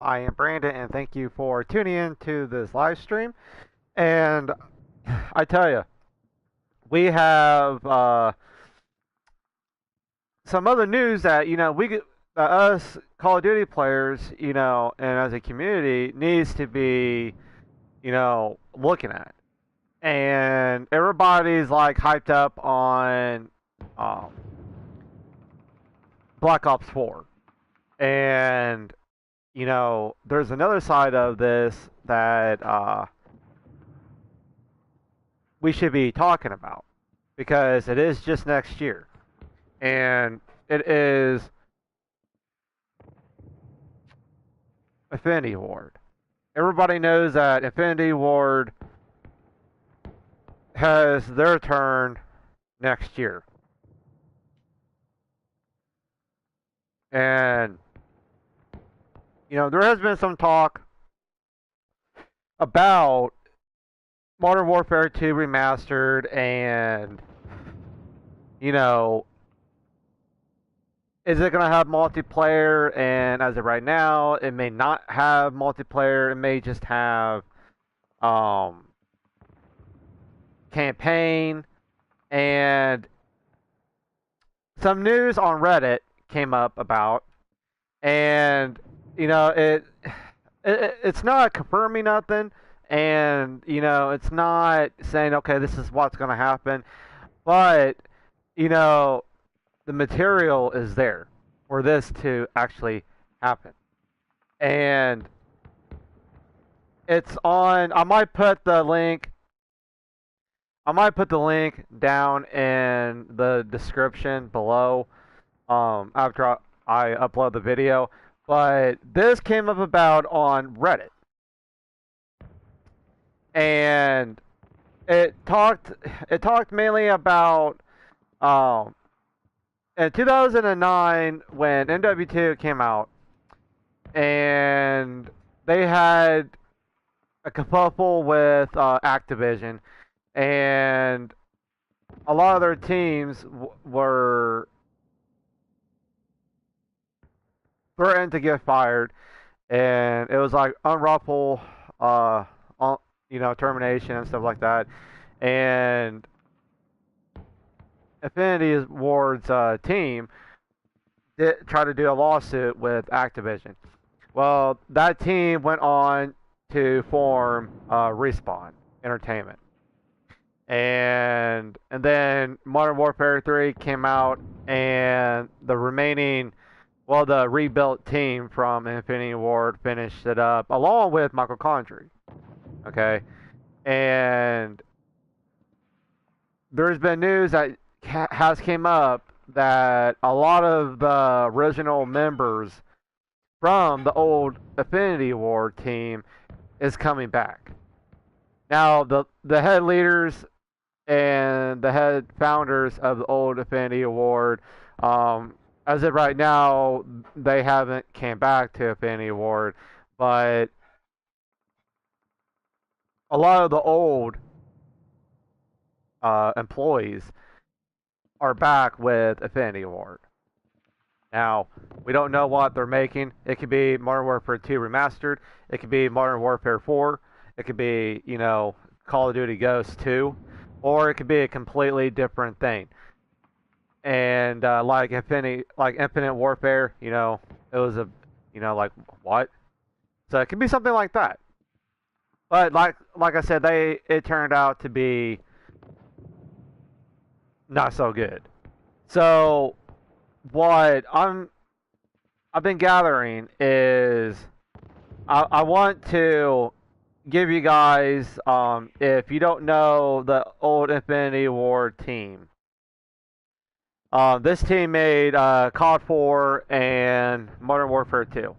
I am Brandon, and thank you for tuning in to this live stream. And I tell you, we have some other news that us Call of Duty players, and as a community, needs to be looking at. And everybody's like hyped up on um, Black Ops 4, and there's another side of this that we should be talking about because it is just next year. And it is Infinity Ward. Everybody knows that Infinity Ward has their turn next year. And, there has been some talk about Modern Warfare 2 Remastered and, you know, is it going to have multiplayer? And as of right now, it may not have multiplayer. It may just have um, campaign. And some news on Reddit came up about, and it's not confirming nothing, and it's not saying okay, this is what's going to happen, but you know the material is there for this to actually happen. And it's on. I might put the link down in the description below after I upload the video. But this came up about on Reddit, and it talked mainly about um, in 2009 when MW2 came out, and they had a kerfuffle with Activision, and a lot of their teams were threatened to get fired, and it was like unlawful, uh, termination and stuff like that. And Infinity Ward's team did try to do a lawsuit with Activision. Well, that team went on to form Respawn Entertainment, and then Modern Warfare 3 came out, and the rebuilt team from Infinity Ward finished it up along with Michael Condrey. Okay, and there's been news that has came up that a lot of the original members from the old Infinity Ward team is coming back. Now the head leaders and the head founders of the old Infinity Ward, as of right now, they haven't came back to Infinity Ward, but a lot of the old employees are back with Infinity Ward. Now, we don't know what they're making. It could be Modern Warfare 2 Remastered. It could be Modern Warfare 4. It could be, Call of Duty Ghosts 2. Or it could be a completely different thing. And like Infinite Warfare, it was like what? So it could be something like that. But like I said, it turned out to be not so good. So what I've been gathering is I want to give you guys, if you don't know the old Infinity Ward team, this team made COD 4 and Modern Warfare 2.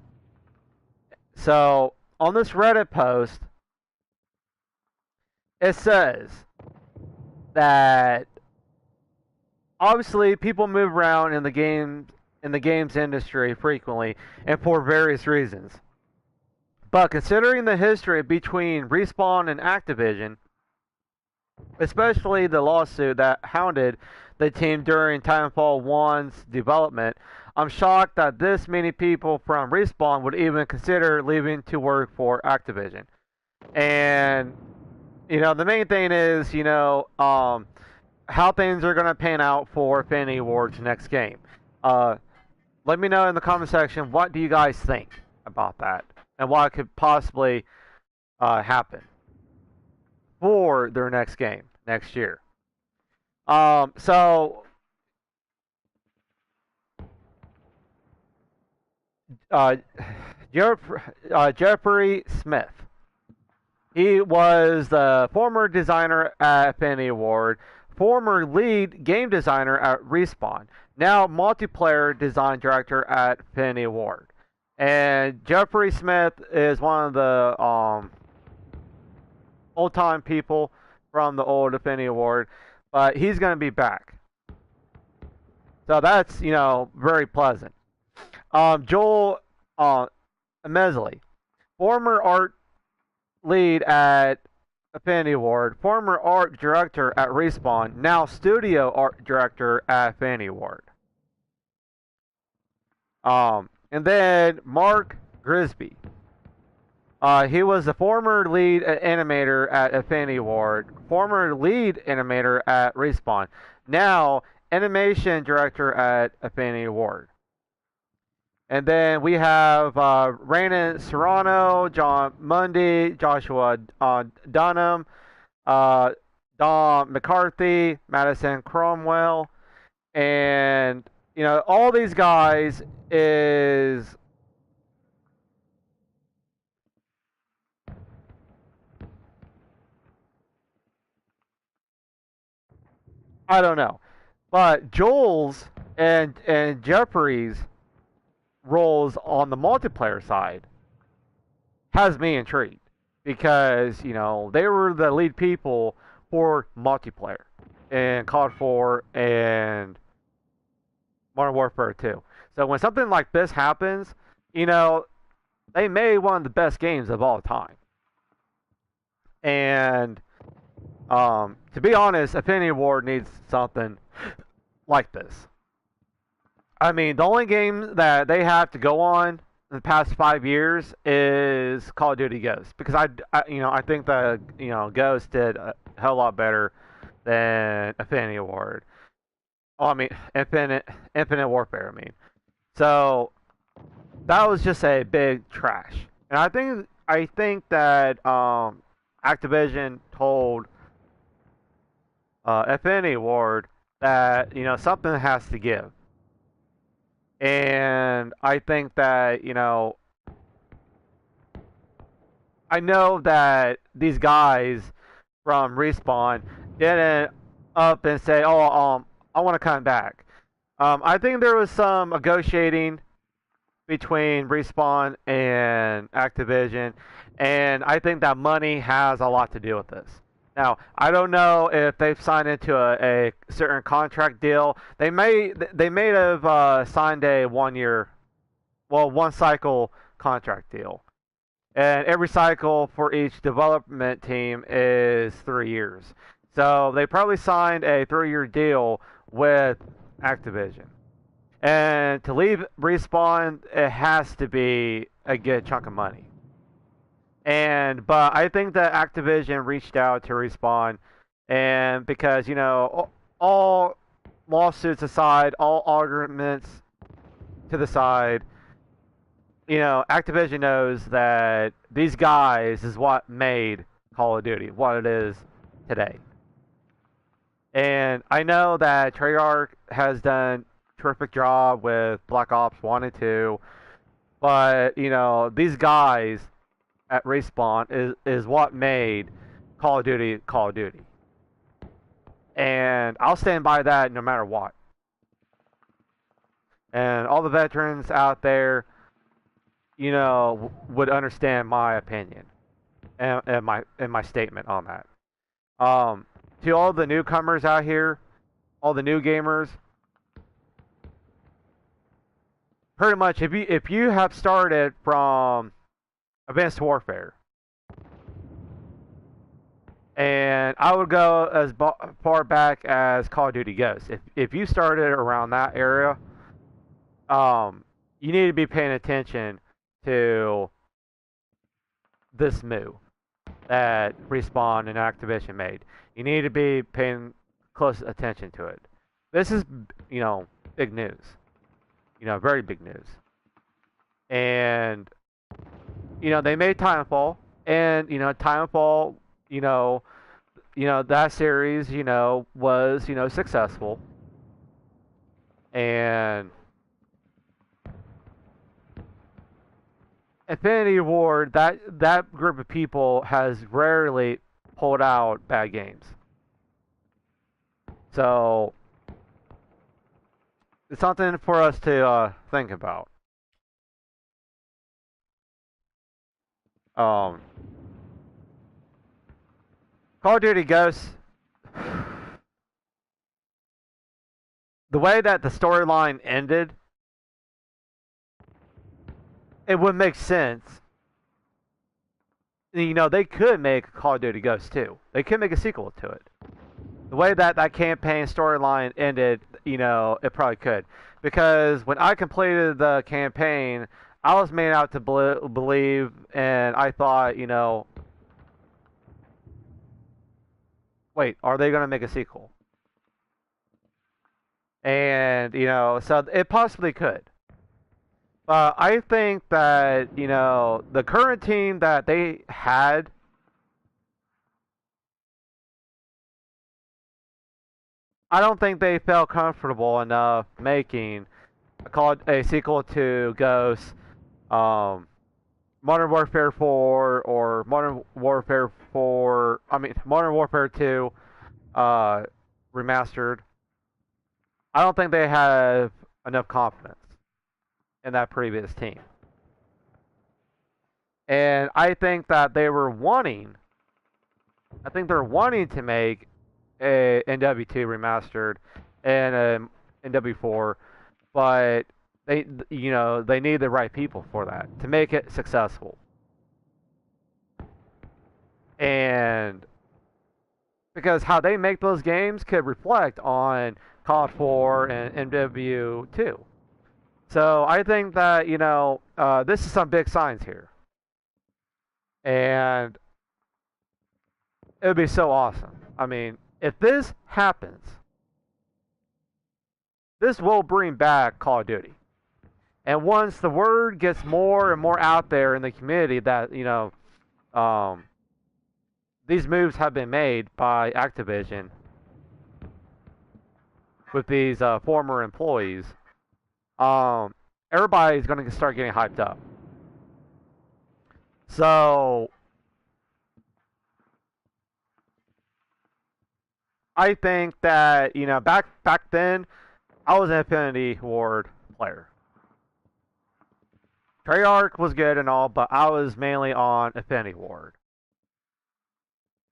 So on this Reddit post, it says that obviously people move around in the games industry frequently and for various reasons. But considering the history between Respawn and Activision, especially the lawsuit that hounded the team during Titanfall 1's development, I'm shocked that this many people from Respawn would even consider leaving to work for Activision. And the main thing is, how things are going to pan out for Infinity Ward's next game. Let me know in the comment section, what do you guys think about that, and what could possibly happen for their next game next year. So uh, Jeffrey Smith. He was the former designer at Infinity Ward, former lead game designer at Respawn, now multiplayer design director at Infinity Ward. And Jeffrey Smith is one of the old-time people from the old Infinity Ward, but he's going to be back. So that's, very pleasant. Joel Mesley, former art lead at Infinity Ward, former art director at Respawn, now studio art director at Infinity Ward. And then Mark Grisby. He was the former lead animator at Infinity Ward, former lead animator at Respawn, now animation director at Infinity Ward. And then we have Raymond Serrano, John Mundy, Joshua Dunham, Don McCarthy, Madison Cromwell, and all these guys is I don't know, but Joel's and Jeffrey's roles on the multiplayer side has me intrigued, because they were the lead people for multiplayer in COD 4 and Modern Warfare 2. So when something like this happens, they made one of the best games of all time. And to be honest, Infinity Ward needs something like this. I mean, the only game that they have to go on in the past 5 years is Call of Duty Ghosts, because I think that Ghost did a hell lot better than Infinity Ward. Oh, I mean, Infinite Warfare. So that was just a big trash, and I think that Activision told Infinity Ward that something has to give. And I think that, I know that these guys from Respawn didn't up and say, oh, I want to come back. I think there was some negotiating between Respawn and Activision, and I think that money has a lot to do with this. Now, I don't know if they've signed into a certain contract deal. They may have signed a 1 cycle contract deal, and every cycle for each development team is 3 years. So they probably signed a 3-year deal with Activision. And to leave Respawn, it has to be a good chunk of money. But I think that Activision reached out to Respawn, and because all lawsuits aside, all arguments to the side, Activision knows that these guys is what made Call of Duty what it is today. And I know that Treyarch has done a terrific job with Black Ops 1 and 2, but these guys at Respawn is what made Call of Duty Call of Duty. And I'll stand by that no matter what. And all the veterans out there, would understand my opinion and my statement on that. To all the newcomers out here, all the new gamers, pretty much if you have started from Advanced Warfare, and I would go as far back as Call of Duty Ghosts. If you started around that area, you need to be paying attention to this move that Respawn and Activision made. You need to be paying close attention to it. This is, big news. Very big news. And, they made Titanfall, and, Titanfall, that series, was, successful. And Infinity Ward, that group of people has rarely pulled out bad games. So it's something for us to think about. Call of Duty Ghosts. The way that the storyline ended, it would make sense. They could make Call of Duty Ghosts 2. They could make a sequel to it. The way that campaign storyline ended, it probably could. Because when I completed the campaign, I was made out to believe, and I thought, wait, are they going to make a sequel? And, so it possibly could. But I think that, the current team that they had, I don't think they felt comfortable enough making a sequel to Ghosts, Modern Warfare 4, or Modern Warfare 2, remastered. I don't think they have enough confidence in that previous team. And I think that they're wanting to make a NW2 remastered and a NW4, but they need the right people for that to make it successful. And because how they make those games could reflect on COD 4 and MW2. So I think that this is some big signs here, and it would be so awesome. I mean, if this happens, this will bring back Call of Duty. And once the word gets more and more out there in the community that these moves have been made by Activision with these former employees, everybody's going to start getting hyped up. So I think that back then I was an Infinity Ward player. Treyarch was good and all, but I was mainly on Infinity Ward.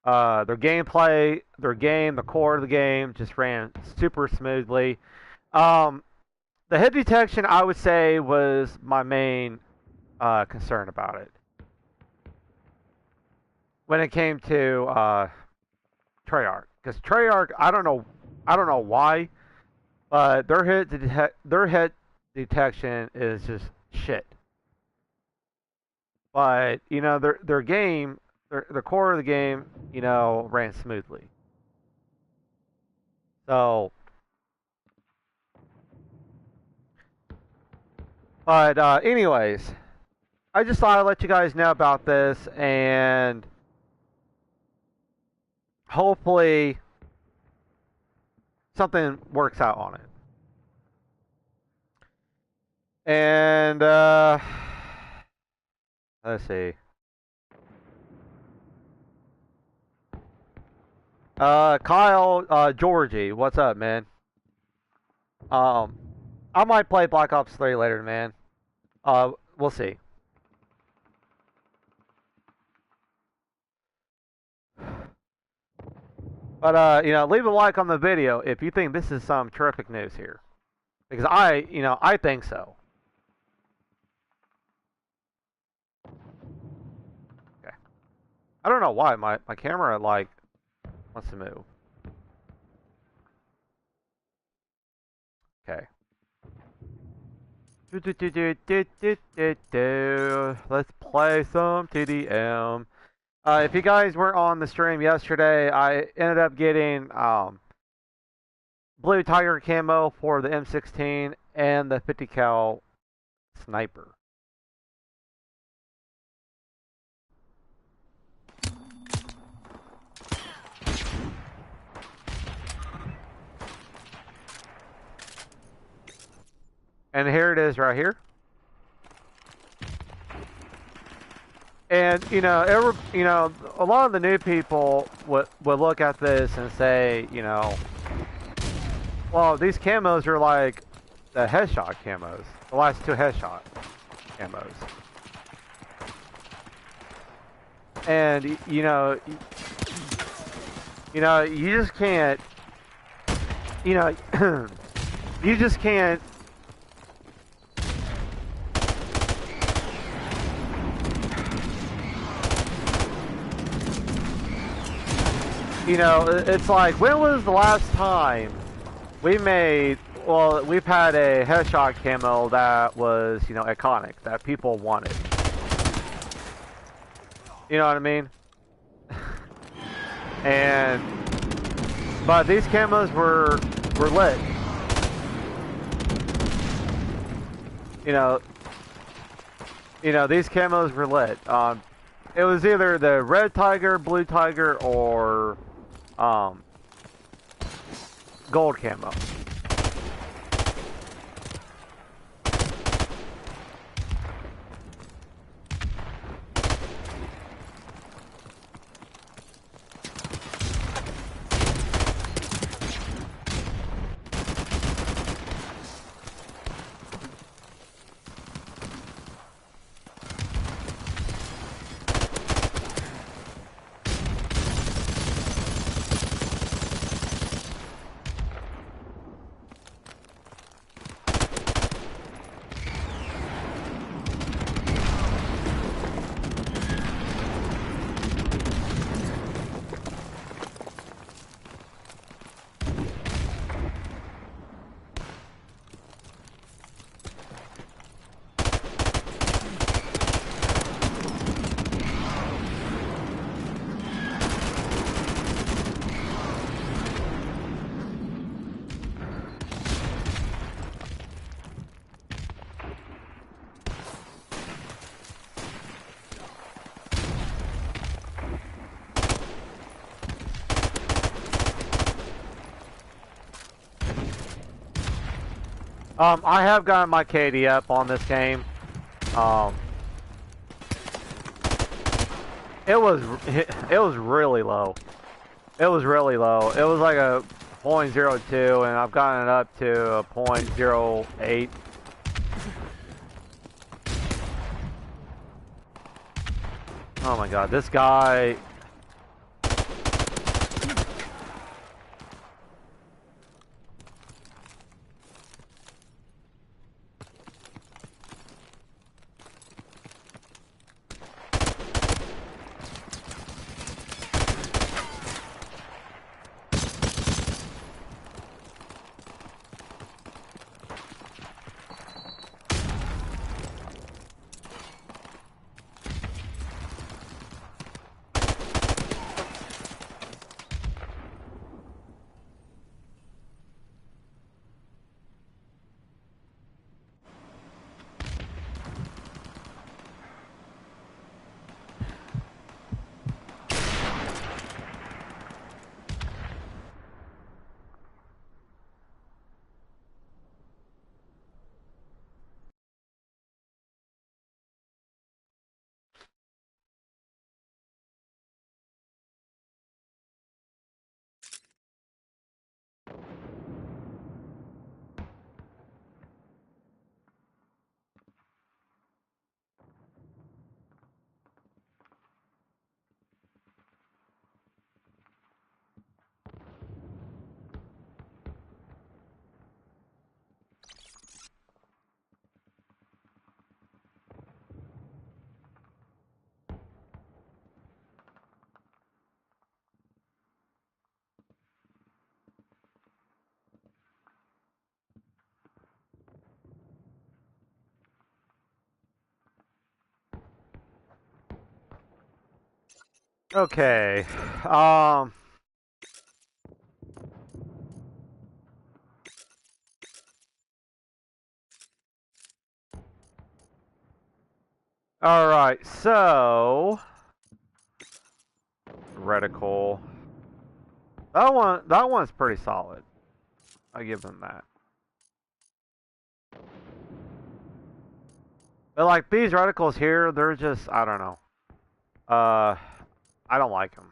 Their gameplay, the core of the game just ran super smoothly. The hit detection, I would say, was my main concern about it. When it came to Treyarch, because Treyarch, I don't know why, but their hit detection is just shit. But their game, the core of the game, ran smoothly. So, but anyways, I just thought I'd let you guys know about this, and hopefully something works out on it. And let's see. Kyle, Georgie, what's up, man? I might play Black Ops 3 later, man. We'll see. But leave a like on the video if you think this is some terrific news here, because I think so. Okay. I don't know why my camera wants to move. Okay. Let's play some TDM. If you guys weren't on the stream yesterday, I ended up getting Blue Tiger camo for the M16 and the 50 cal sniper. And here it is right here. And a lot of the new people would look at this and say, well, these camos are like the headshot camos, the last two headshot camos. And you just can't, you just can't. It's like, when was the last time we've had a headshot camo that was, iconic, that people wanted. You know what I mean? But these camos were lit. These camos were lit. It was either the red tiger, blue tiger, or gold camo. I have gotten my KD up on this game. It was really low. It was really low. It was like a 0.02, and I've gotten it up to a 0.08. Oh my god, this guy. Okay. All right. So reticle. That one's pretty solid. I give them that. But like these reticles here, they're just I don't know. I don't like them.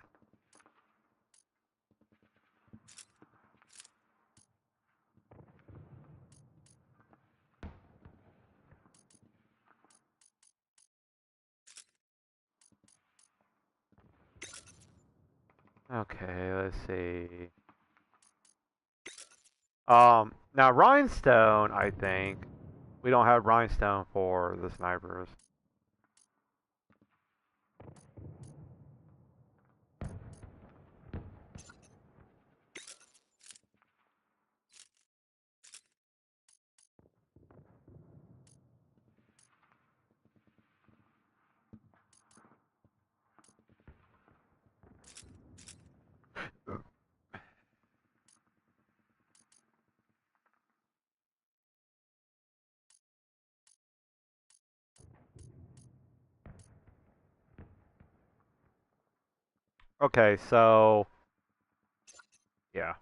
Okay, let's see. Now rhinestone, I think we don't have rhinestone for the snipers. Okay, so yeah.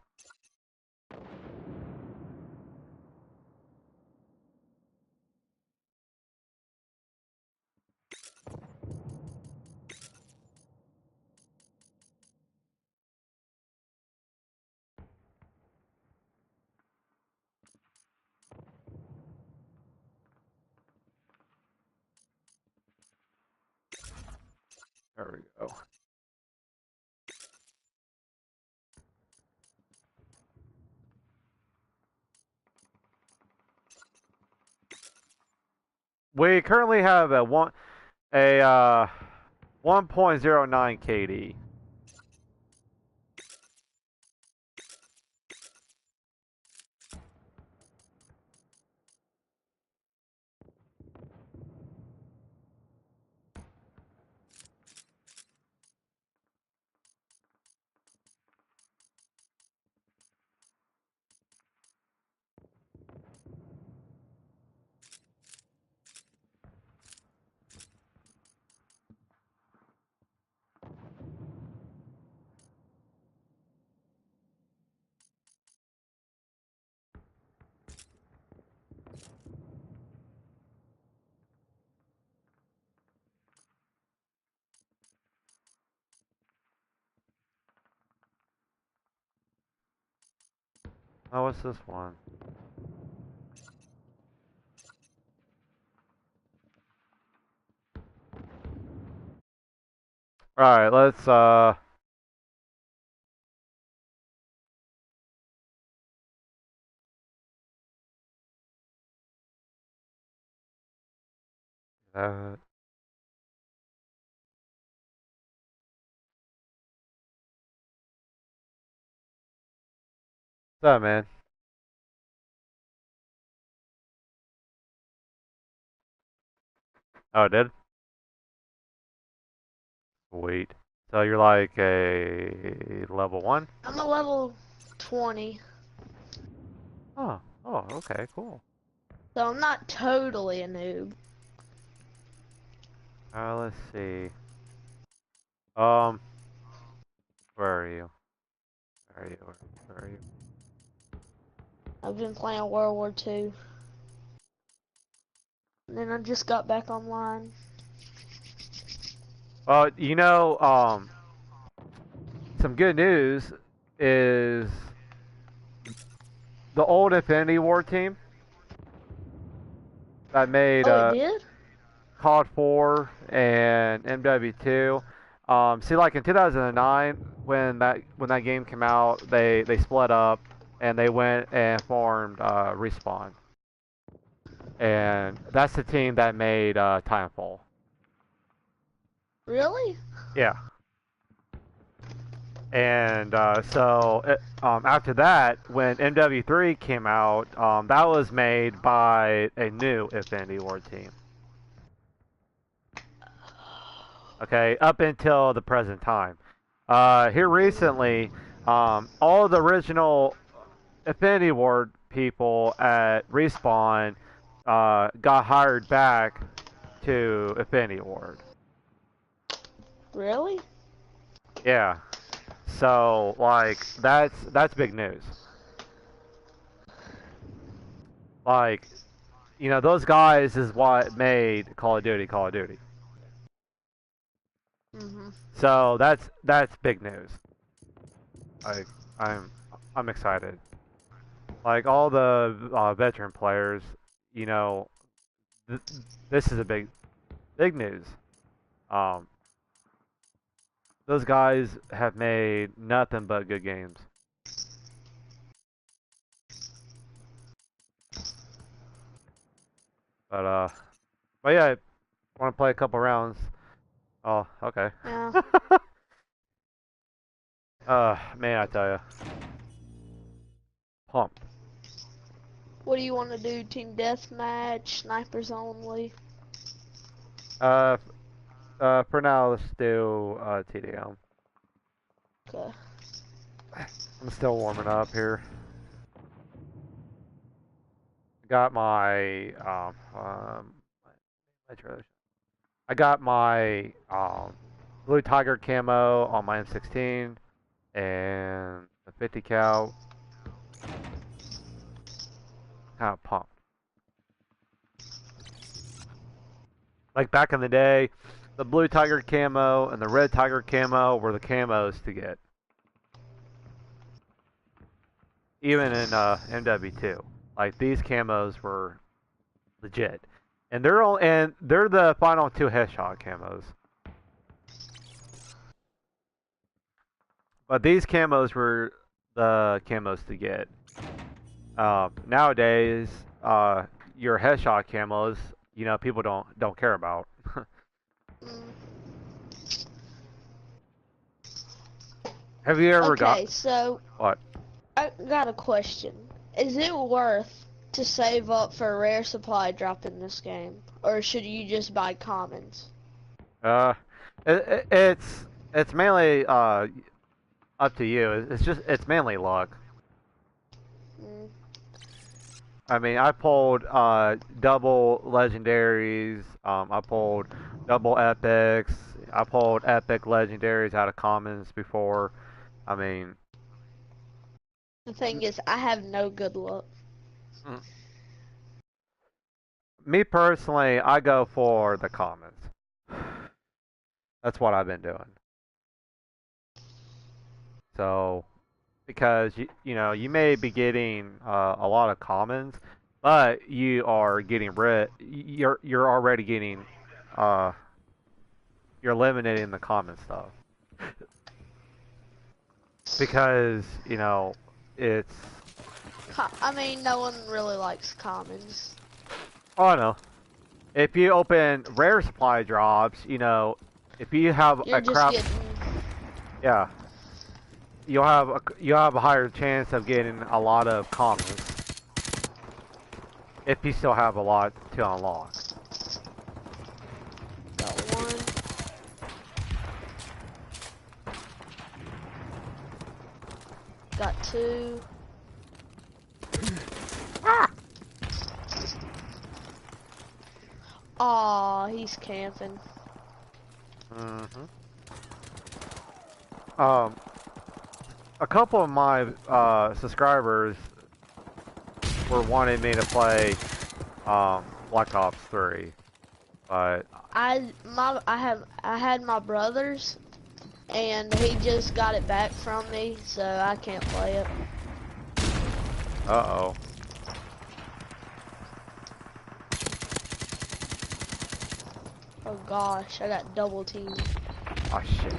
There we go. We currently have a 1.09 KD. Oh, what's this one? All right, let's what's up, man? Oh, it did? Sweet. So you're like a level 1? I'm a level 20. Oh, okay, cool. So I'm not totally a noob. Let's see. Um, where are you? Where are you? Where are you? I've been playing World War II. And then I just got back online. You know, some good news is the old Infinity Ward team that made Oh, it did? COD 4 and MW2. See, like in 2009, when that game came out, they split up and they went and formed Respawn, and that's the team that made Timefall. Really? Yeah, and after that, when MW3 came out, that was made by a new Infinity Ward team. Okay, up until the present time. Here recently, all the original Infinity Ward people at Respawn got hired back to Infinity Ward. Really? Yeah. So like that's big news. Like, you know, those guys is what made Call of Duty Call of Duty. Mhm. So that's big news. Like I'm I'm excited. Like all the veteran players, you know, th this is a big news. Um, those guys have made nothing but good games. But but yeah, I want to play a couple rounds. Oh, okay. Yeah. Man, I tell you, pumped. What do you want to do? Team deathmatch, snipers only? Uh, for now, let's do TDM. Okay. I'm still warming up here. Got my I got my blue tiger camo on my M16 and the 50 cal. Kind of pumped. Like back in the day, the blue tiger camo and the red tiger camo were the camos to get. Even in MW2, like these camos were legit, and they're the final two headshot camos. But these camos were the camos to get. Nowadays, your headshot camos, you know, people don't care about. Mm. Have you ever got Okay, so what? I got a question. Is it worth to save up for a rare supply drop in this game, or should you just buy commons? Uh, it's mainly up to you. It's mainly luck. Mm. I mean, I pulled double legendaries. I pulled double epics. I pulled epic legendaries out of commons before. I mean, The thing is, I have no good luck. mm, me personally, I go for the commons. That's what I've been doing. So, because you know you may be getting a lot of commons, but you are getting rid. You're already getting. You're eliminating the common stuff because you know it's. I mean, no one really likes commons. Oh, I know. If you open rare supply drops, you know, if you have You're a just crap, getting. yeah, you'll have a higher chance of getting a lot of commons if you still have a lot to unlock. Got one. Got two. Aw, he's camping. hmm a couple of my subscribers were wanting me to play Black Ops 3, but I had my brother's, and he just got it back from me, so I can't play it. uh-oh. Oh gosh, I got double teamed. Oh shit.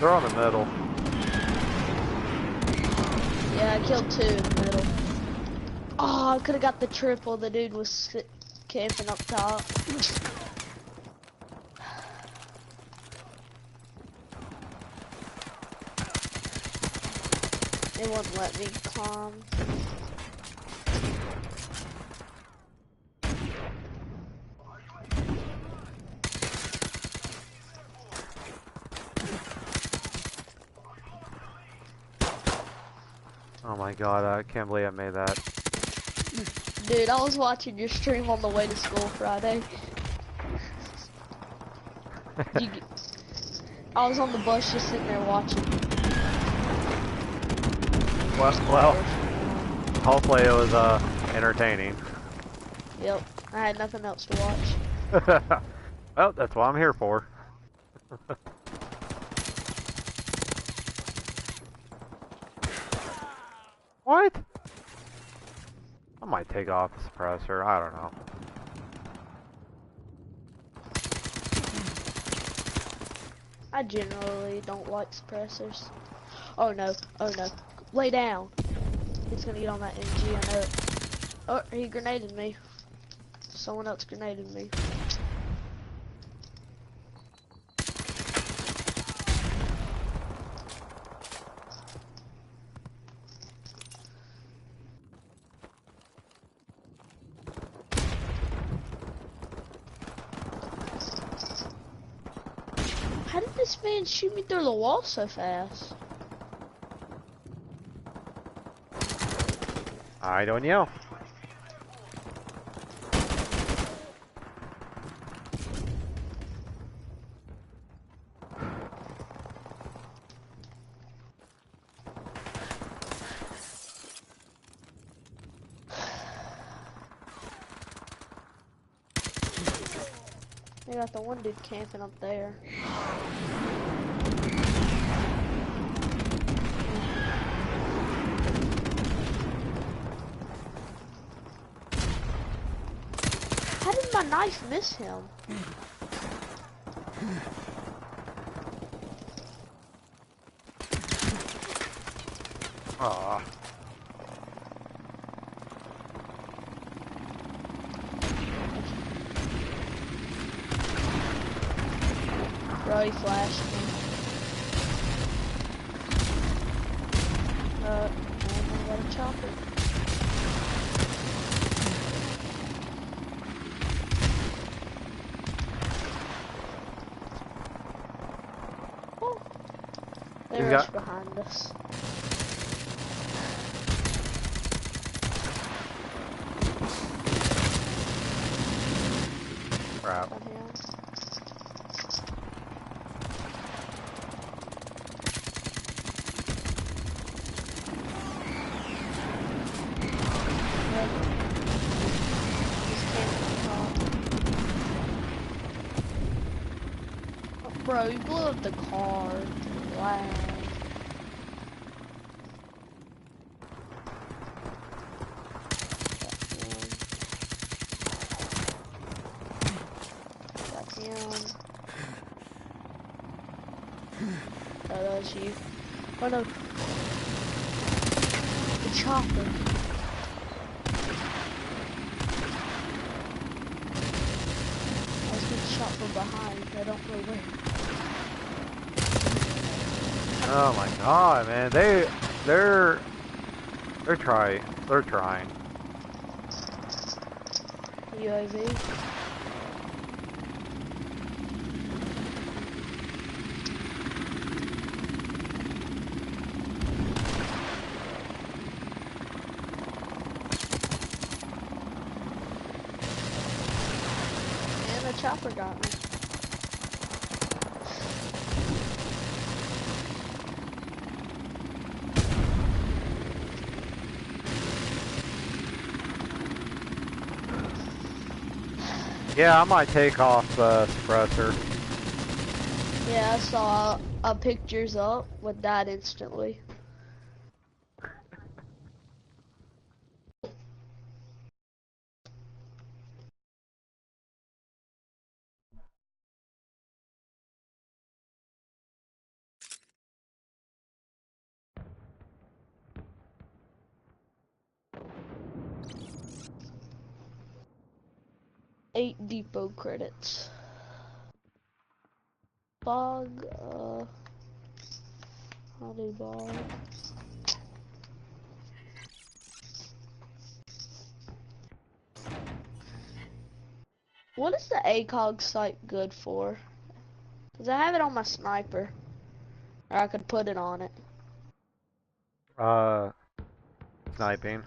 They're on the middle. I killed 2 in the middle. Oh, I could have got the triple. The dude was camping up top. It wouldn't let me climb. Oh my god, I can't believe I made that. Dude, I was watching your stream on the way to school Friday. I was on the bus just sitting there watching. Well, hopefully it was entertaining. Yep, I had nothing else to watch. Well, that's what I'm here for. What? I might take off the suppressor, I don't know. I generally don't like suppressors. Oh no, oh no. Lay down. He's gonna get on that MG, I know it. Oh, he grenaded me. Someone else grenaded me. How did this man shoot me through the wall so fast? I don't know. They got the one dude camping up there. How did my knife miss him? Aw. Bro, he flashed me. And I got a chopper. Oh. They He's rushed got- behind us. Crap. On him. Bro, you blew up the car. Wow. Got him. Oh, that was you. Oh no. The chopper. I was getting shot from behind. I don't know where. Oh my god, man. They're trying. They're trying. UAV. And the chopper got me. Yeah, I might take off the suppressor. Yeah, I saw pictures up with that instantly. 8 depot credits. Bog, I'll do bog. What is the ACOG site good for? Cause I have it on my sniper. Or I could put it on it. Sniping.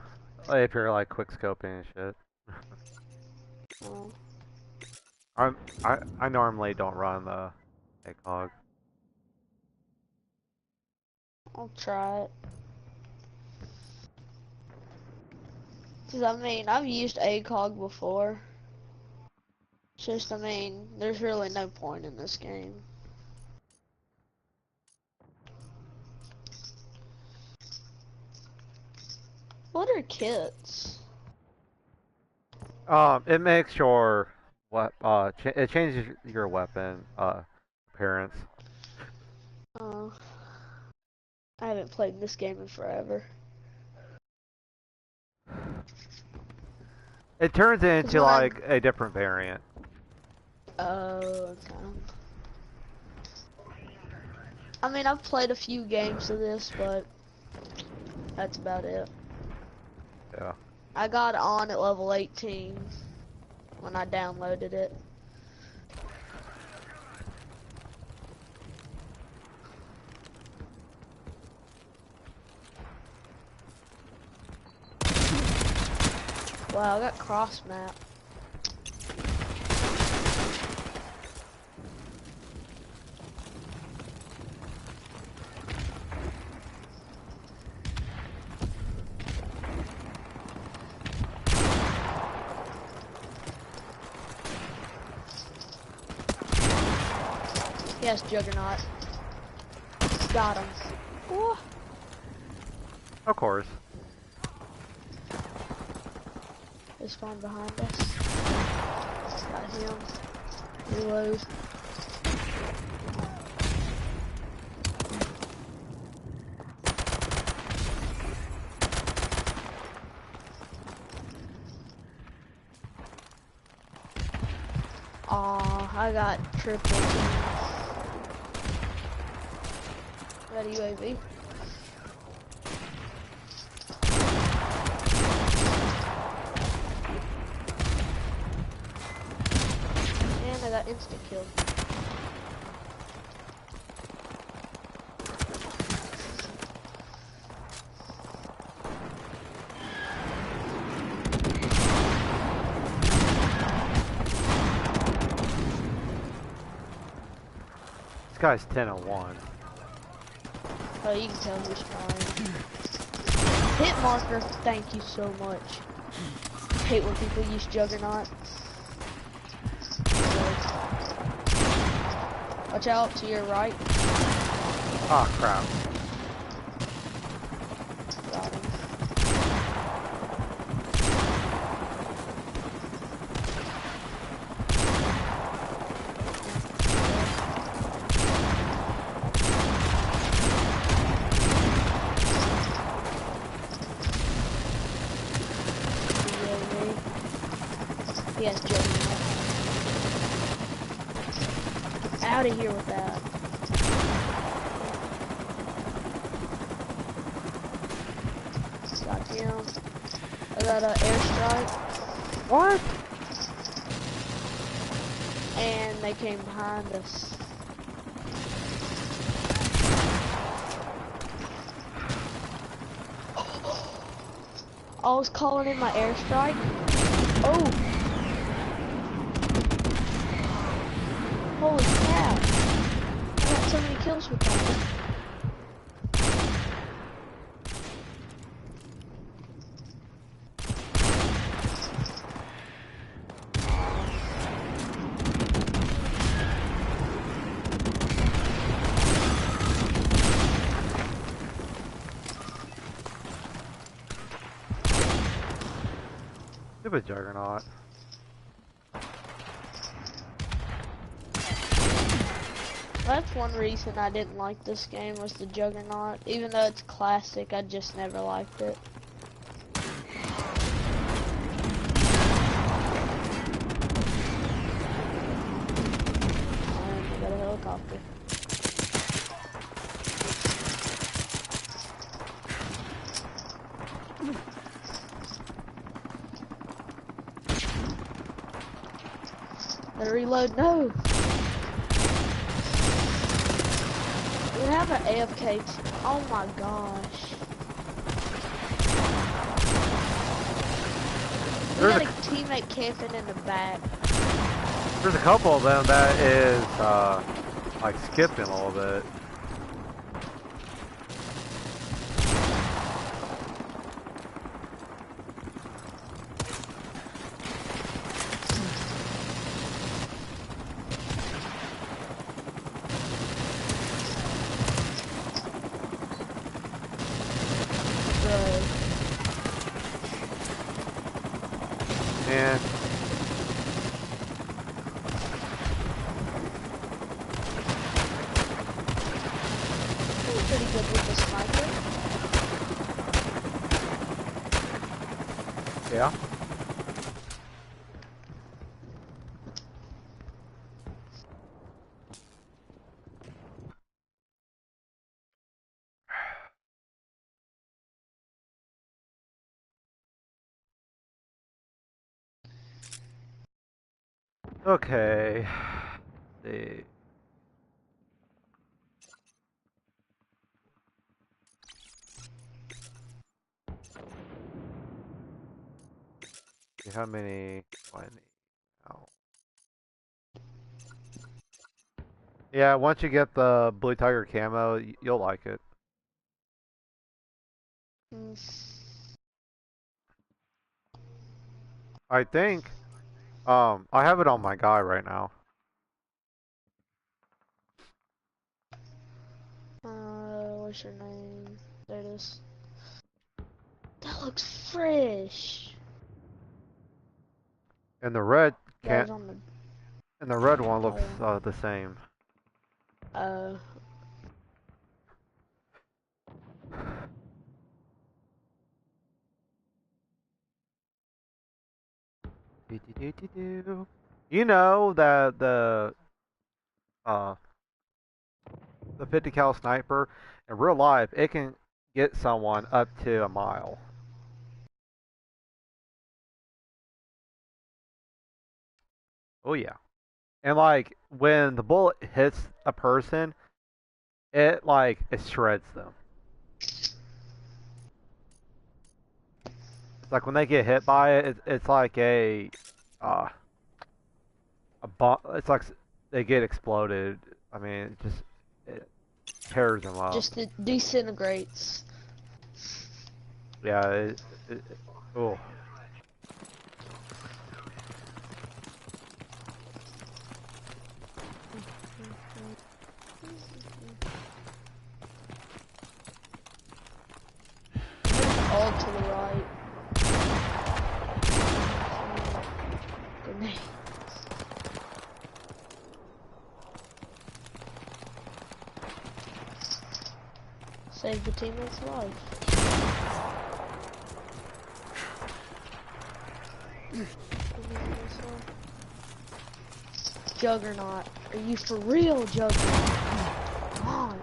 If you're like quick scoping and shit. Oh, I normally don't run the ACOG. I'll try it. Cause I mean, I've used ACOG before. It's just, I mean, there's really no point in this game. What are kits? It makes your it changes your weapon appearance. I haven't played this game in forever. It turns into when like a different variant. Oh, okay. I mean, I've played a few games of this, but that's about it. Yeah. I got on at level 18 when I downloaded it. Wow, I got cross map. Yes, Juggernaut. Got him. Ooh. Of course. They spawned behind us. Got him. Reload. Aw, I got triple teams. Got a UAV. And I got instant kill. This guy's 10-1. Oh, you can tell who's flying. Hit marker, thank you so much. Hate when people use Juggernaut. Watch out to your right. Oh crap. Got him. Yes, Juggernaut. Out of here with that. Got him. I got an airstrike. What? And they came behind us. I was calling in my airstrike. Oh! Holy cow! I got so many kills with that. Stupid Juggernaut. That's one reason I didn't like this game was the Juggernaut. Even though it's classic, I just never liked it. Gotta reload. No. We have an AFK. Oh my gosh. We got a teammate camping in the back. There's a couple of them that is like skipping a little bit. And Pretty good with the sniper. yeah. Okay. Let's see. How many? 20. Oh. Yeah, once you get the Blue Tiger camo, you'll like it. Mm. I think. I have it on my guy right now. What's your name? There it is. That looks fresh. And the red That was can't. on the. And the red one Oh looks yeah. the same. You know that uh the 50 cal sniper in real life it can get someone up to a mile. Oh yeah. And like when the bullet hits a person, it shreds them. It's like when they get hit by it, it's like uh a bomb. It's like they get exploded. I mean, it tears them up. Just it disintegrates. Yeah. Oh. All to the right. Grenade. Save the teammate's life. Juggernaut. Are you for real, Juggernaut? Come on.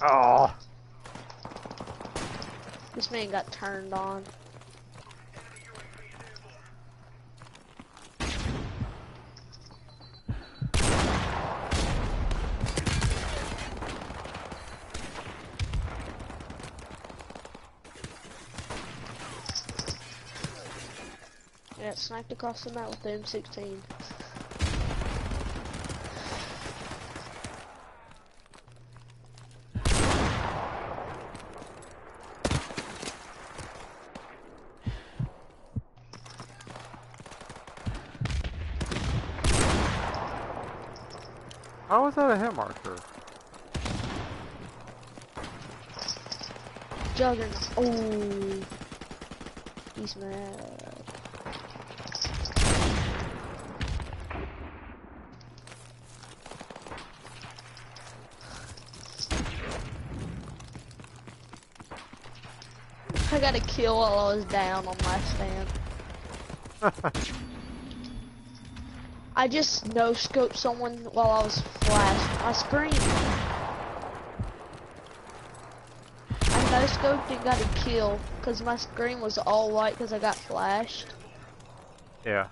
Oh. This man got turned on. Yeah, sniped across the map with the M16. How was that a hit marker? Juggernaut. Oh, he's mad. I got a kill while I was down on my stand. I just no-scoped someone while I was flashed. My screen. I no-scoped and got a kill because my screen was all white because I got flashed. Yeah.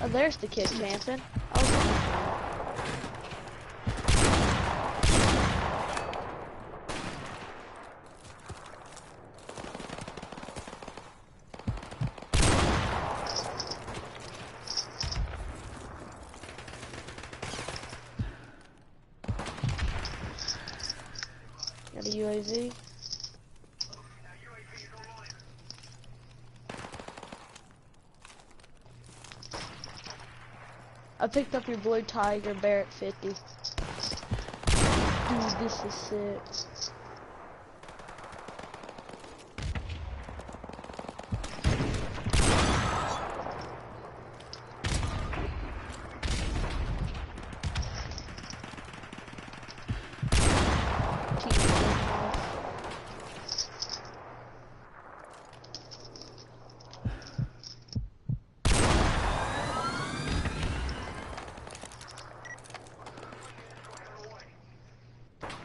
Oh, there's the kid camping. I was looking for him. Got a UAV. I picked up your blue tiger Barrett 50. Dude, this is sick. Keep it off.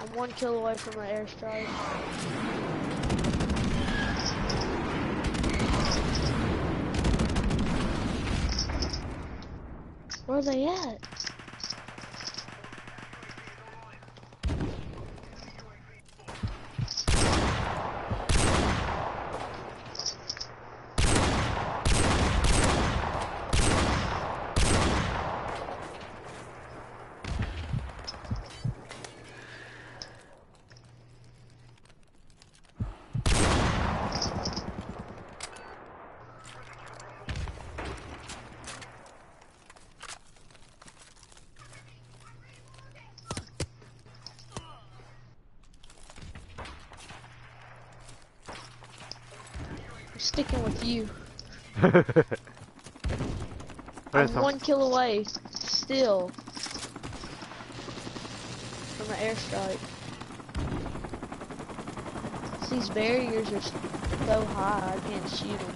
I'm 1 kill away from an airstrike. Where are they at? I'm sticking with you. I'm 1 kill away, still, from an airstrike. These barriers are so high, I can't shoot them.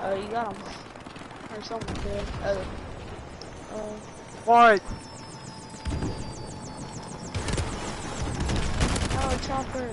Oh, you got them. Or someone did. Oh. What? Oh, chopper.